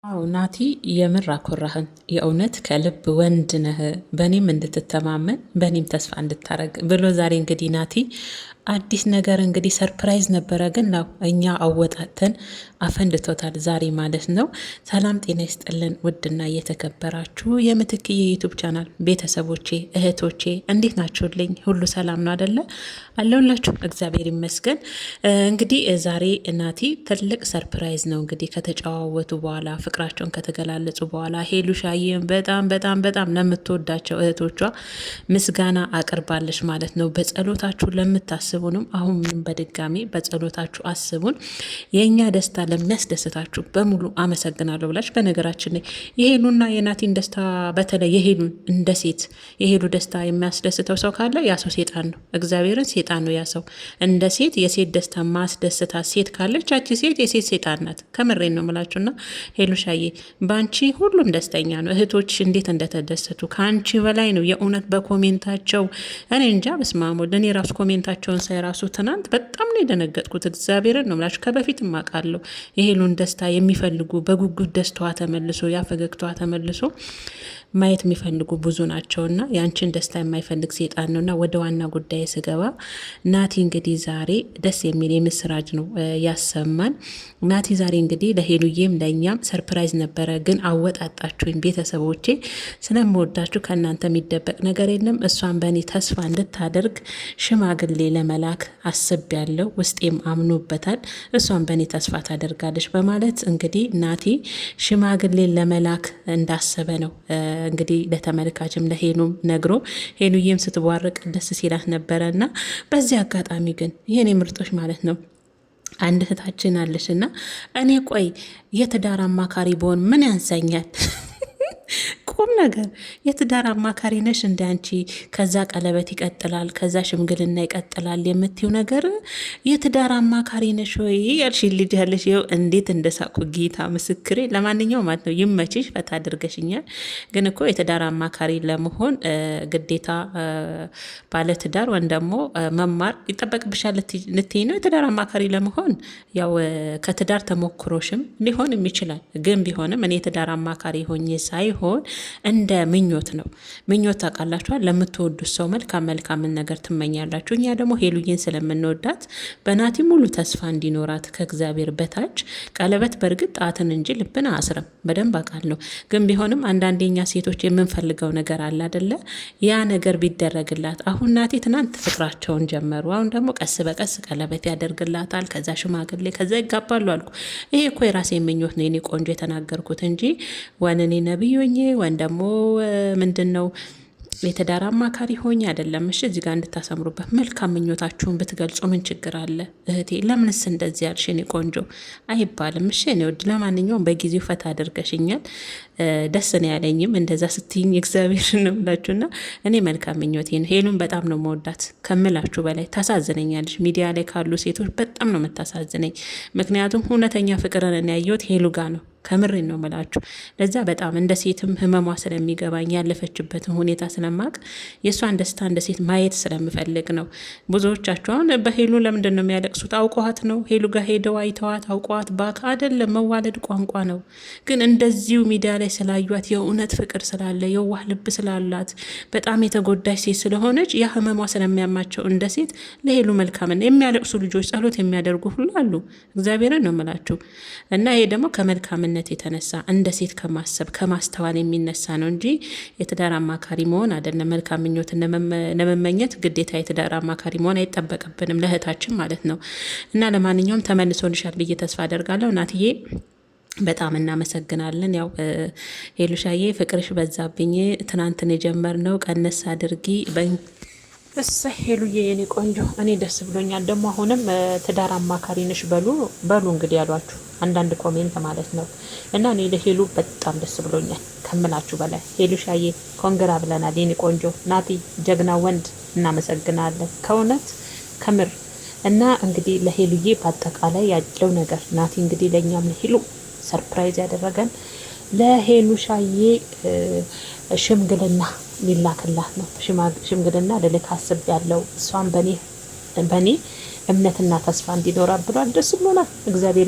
አዎ ናቲ የምር አኮራህን። የእውነት ከልብ ወንድ ነህ። በእኔም እንድትተማመን በእኔም ተስፋ እንድታረግ ብሎ ዛሬ እንግዲህ ናቲ አዲስ ነገር እንግዲህ ሰርፕራይዝ ነበረ፣ ግን ነው እኛ አወጣተን አፈንድቶታል ዛሬ ማለት ነው። ሰላም ጤና ይስጥልን ውድና እየተከበራችሁ የምትክ የዩቱብ ቻናል ቤተሰቦቼ እህቶቼ እንዴት ናችሁልኝ? ሁሉ ሰላም ነው አደለ? አለሁላችሁ እግዚአብሔር ይመስገን። እንግዲህ ዛሬ ናቲ ትልቅ ሰርፕራይዝ ነው እንግዲህ ከተጨዋወቱ በኋላ ፍቅራቸውን ከተገላለጹ በኋላ ሄሉሻዬን በጣም በጣም በጣም ለምትወዳቸው እህቶቿ ምስጋና አቅርባለች ማለት ነው። በጸሎታችሁ ለምታስቡንም አሁን በድጋሚ በጸሎታችሁ አስቡን፣ የእኛ ደስታ ለሚያስደስታችሁ በሙሉ አመሰግናለሁ ብላች። በነገራችን ላይ የሄሉና የናቲን ደስታ በተለይ የሄሉን እንደ ሴት የሄሉ ደስታ የሚያስደስተው ሰው ካለ ያ ሰው ሴጣን ነው። እግዚአብሔርን ሴጣን ነው ያ ሰው። እንደ ሴት የሴት ደስታ ማስደስታት ሴት ካለች ያቺ ሴት የሴት ሴጣን ናት። ከምሬን ነው ምላችሁና ሄሉሻዬ በአንቺ ሁሉም ደስተኛ ነው። እህቶች እንዴት እንደተደሰቱ ከአንቺ በላይ ነው የእውነት በኮሜንታቸው። እኔ እንጃ በስማሙ እኔ ራሱ ኮሜንታቸውን ሳይ ራሱ ትናንት በጣም ነው የደነገጥኩት። እግዚአብሔርን ነው ምላችሁ። ከበፊትም አውቃለሁ የሄሉን ደስታ የሚፈልጉ በጉጉት ደስታዋ ተመልሶ ያፈገግታዋ ተመልሶ ማየት የሚፈልጉ ብዙ ናቸውና የአንቺን ደስታ የማይፈልግ ሴጣን ነውና፣ ወደ ዋና ጉዳይ ስገባ ናቲ እንግዲህ ዛሬ ደስ የሚል የምስራች ነው ያሰማን። ናቲ ዛሬ እንግዲህ ለሄሉዬም ለእኛም ሰርፕራይዝ ነበረ፣ ግን አወጣጣችሁኝ ቤተሰቦቼ። ስለምወዳችሁ ከእናንተ የሚደበቅ ነገር የለም። እሷን በእኔ ተስፋ እንድታደርግ ሽማግሌ ለመላክ አስቤያለሁ፣ ውስጤም አምኖበታል። እሷን በእኔ ተስፋ ታደርጋለች በማለት እንግዲህ ናቲ ሽማግሌ ለመላክ እንዳሰበ ነው እንግዲህ ለተመልካችም ለሄኑም ነግሮ፣ ሄኑዬም ስትቧርቅ ደስ ሲላት ነበረ። እና በዚህ አጋጣሚ ግን የኔ ምርጦች ማለት ነው አንድ እህታችን አለች እና እኔ ቆይ የትዳር አማካሪ በሆን ምን ያንሰኛል? ቁም ነገር የትዳር አማካሪ ነሽ እንደ አንቺ ከዛ ቀለበት ይቀጥላል ከዛ ሽምግልና ይቀጥላል የምትይው ነገር የትዳር አማካሪ ነሽ ወይ ያልሽ ልጅ ያለሽ ይኸው እንዴት እንደሳቁ ጌታ ምስክሬ። ለማንኛውም ማለት ነው ይመችሽ፣ ፈታ አድርገሽኛል። ግን እኮ የትዳር አማካሪ ለመሆን ግዴታ ባለትዳር ወይም ደግሞ መማር ይጠበቅብሻል ልትይ ነው። የትዳር አማካሪ ለመሆን ያው ከትዳር ተሞክሮሽም ሊሆንም ይችላል። ግን ቢሆንም እኔ የትዳር አማካሪ ሆኜ ሳይሆን እንደ ምኞት ነው። ምኞት ታውቃላችኋል። ለምትወዱት ሰው መልካምን ነገር ትመኛላችሁ። እኛ ደግሞ ሄሉዬን ስለምንወዳት በናቲ ሙሉ ተስፋ እንዲኖራት ከእግዚአብሔር በታች ቀለበት በእርግጥ ጣትን እንጂ ልብን አስርም በደንብ አውቃለሁ። ግን ቢሆንም አንዳንዴኛ ሴቶች የምንፈልገው ነገር አለ አይደለ? ያ ነገር ቢደረግላት። አሁን ናቲ ትናንት ፍቅራቸውን ጀመሩ። አሁን ደግሞ ቀስ በቀስ ቀለበት ያደርግላታል፣ ከዛ ሽማግሌ፣ ከዛ ይጋባሉ አልኩ። ይሄ እኮ የራሴ ምኞት ነው የኔ ቆንጆ የተናገርኩት እንጂ ወንኔ ነብዮኝ ወይም ደግሞ ምንድን ነው የትዳር አማካሪ ሆኜ አይደለም። እሺ እዚህ ጋር እንድታሰምሩበት መልካም ምኞታችሁን ብትገልጹ ምን ችግር አለ እህቴ? ለምንስ እንደዚህ ያልሽ የኔ ቆንጆ አይባልም። እሺ እኔ ወድ ለማንኛውም በጊዜው ፈታ አድርገሽኛል። ደስ ነው ያለኝም እንደዛ ስትይኝ እግዚአብሔር ነው ብላችሁና እኔ መልካም ምኞቴ ነው። ሄሉን በጣም ነው መወዳት ከምላችሁ በላይ ታሳዝነኛለች። ሚዲያ ላይ ካሉ ሴቶች በጣም ነው የምታሳዝነኝ። ምክንያቱም እውነተኛ ፍቅርን ያየሁት ሄሉ ጋር ነው። ከምሬን ነው ምላችሁ። ለዛ በጣም እንደ ሴትም ህመሟ ስለሚገባኝ ያለፈችበትን ሁኔታ ስለማቅ የእሷን ደስታ እንደ ሴት ማየት ስለምፈልግ ነው። ብዙዎቻችሁ አሁን በሄሉ ለምንድን ነው የሚያለቅሱት? አውቀዋት ነው ሄሉ ጋር ሄደው አይተዋት አውቀዋት ባክ አይደለም። መዋለድ ቋንቋ ነው። ግን እንደዚሁ ሚዲያ ላይ ስላዩት የእውነት ፍቅር ስላለ የዋህ ልብ ስላላት በጣም የተጎዳች ሴት ስለሆነች ያ ህመሟ ስለሚያማቸው እንደ ሴት ለሄሉ መልካምና የሚያለቅሱ ልጆች ጸሎት የሚያደርጉ ሁሉ አሉ። እግዚአብሔርን ነው ምላችሁ። እና ይሄ ደግሞ ከመልካም የተነሳ እንደ ሴት ከማሰብ ከማስተዋል የሚነሳ ነው እንጂ የትዳር አማካሪ መሆን አይደለም። መልካም ምኞት ለመመኘት ግዴታ የትዳር አማካሪ መሆን አይጠበቅብንም፣ ለእህታችን ማለት ነው። እና ለማንኛውም ተመልሶልሻል ብዬ ተስፋ አደርጋለሁ ናትዬ። በጣም እናመሰግናለን። ያው ሄሉሻዬ ፍቅርሽ በዛብኝ፣ ትናንትን የጀመርነው ቀነስ አድርጊ እሰ ሄሉዬ የኔ ቆንጆ እኔ ደስ ብሎኛል። ደግሞ አሁንም ትዳር አማካሪ ነሽ በሉ እንግዲህ ያሏችሁ አንዳንድ ኮሜንት ማለት ነው። እና እኔ ለሄሉ በጣም ደስ ብሎኛል ከምላችሁ በላይ። ሄሉሻዬ ኮንግራ ብለናል የኔ ቆንጆ። ናቲ ጀግና ወንድ እናመሰግናለን ከእውነት ከምር። እና እንግዲህ ለሄሉዬ በአጠቃላይ ያለው ነገር ናቲ እንግዲህ ለእኛም ለሄሉ ሰርፕራይዝ ያደረገን ለሄሉሻዬ ሽምግልና ሊላክላት ነው። ሽምግልና ልልክ አስቤያለሁ። እሷን በኔ እምነትና ተስፋ እንዲኖራ ብሏል። ደስ ብሎናል። እግዚአብሔር